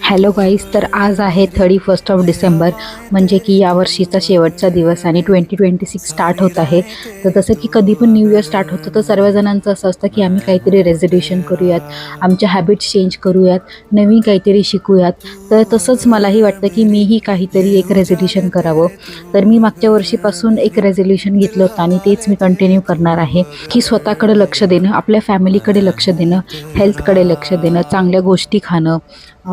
Hello guys, तर आज आहे 31 डिसेंबर, म्हणजे की यावर्षीचा शेवटचा दिवस आणि 2026 स्टार्ट होत आहे. तर जसं की कधी पण न्यू इयर स्टार्ट होतं तर सर्वजणांचं असं असतं की आम्ही काहीतरी रेझोल्युशन करूयात, आमच्या हॅबिट्स चेंज करूयात, नवीन काहीतरी शिकूयात. तर तसंच मलाही वाटतं की मीही काहीतरी एक रेझोल्युशन करावं. तर मी मागच्या वर्षीपासून एक रेझोल्युशन घेतलं होतं आणि तेच मी कंटिन्यू करणार आहे की स्वतःकडे लक्ष देणं, आपल्या फॅमिलीकडे लक्ष देणं, हेल्थकडे लक्ष देणं, चांगल्या गोष्टी खाणं,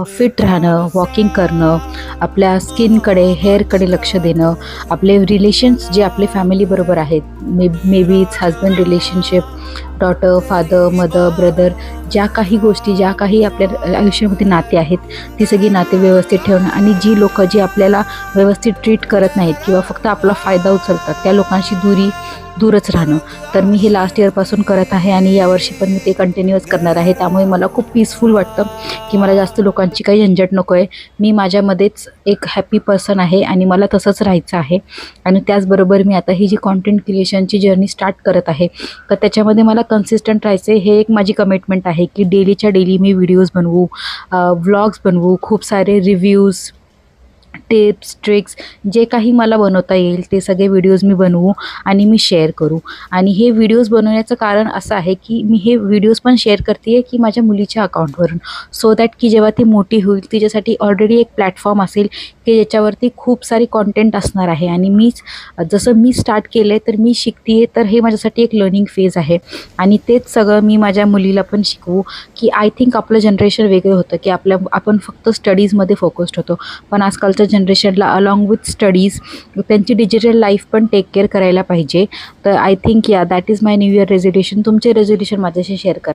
फिट राहणं, वॉकिंग करणं, आपल्या स्किनकडे, हेअरकडे लक्ष देणं, आपले रिलेशन्स जे आपले फॅमिलीबरोबर आहेत, may be it's husband relationship, daughter, father, mother, brother, ज्या काही गोष्टी, ज्या काही आपल्या आयुष्यामध्ये नाते आहेत, ती सगळी नाते व्यवस्थित ठेवणं आणि जी लोकं जी आपल्याला व्यवस्थित ट्रीट करत नाहीत किंवा फक्त आपला फायदा उचलतात त्या लोकांशी दूरच राहणं. तर मी हे लास्ट इयरपासून करत आहे आणि यावर्षी पण मी ते कंटिन्यूअस करणार आहे. त्यामुळे मला खूप पीसफुल वाटतं की मला जास्त लोकांची काही झंझट नको आहे. मी माझ्यामध्येच एक हॅपी पर्सन आहे आणि मला तसंच राहायचं आहे. आणि त्याचबरोबर मी आता ही जी कॉन्टेंट क्रिएशनची जर्नी स्टार्ट करत आहे, तर त्याच्यामध्ये मला कन्सिस्टंट राहायचं आहे. हे एक माझी कमिटमेंट आहे की डेलीच्या डेली मी व्हिडिओज बनवू, व्लॉग्स बनवू, खूप सारे रिव्ह्यूज, टिप्स, ट्रिक्स जे काही मला बनवता येईल ते सगळे व्हिडिओज मी बनवू आणि मी शेअर करू. आणि हे व्हिडिओज बनवण्याचं कारण असं आहे की मी हे व्हिडिओज पण शेअर करते आहे की माझ्या मुलीच्या अकाउंटवरून, सो दॅट की जेव्हा ती मोठी होईल तिच्यासाठी ऑलरेडी एक प्लॅटफॉर्म असेल की ज्याच्यावरती खूप सारी कॉन्टेंट असणार आहे. आणि जसं मी स्टार्ट केलं आहे तर मी शिकते आहे, तर हे माझ्यासाठी एक लर्निंग फेज आहे. आणि तेच सगळं मी माझ्या मुलीला पण शिकवू की आय थिंक आपलं जनरेशन वेगळं होतं की आपण फक्त स्टडीजमध्ये फोकस्ड होतो, पण आजकालच्या जनरेशनला अलॉंग विथ स्टडीज त्यांची डिजिटल लाईफ पण टेक केअर करायला पाहिजे. तर I think that is my new year resolution. तुमचे रेझोल्युशन माझ्याशी शेअर करा.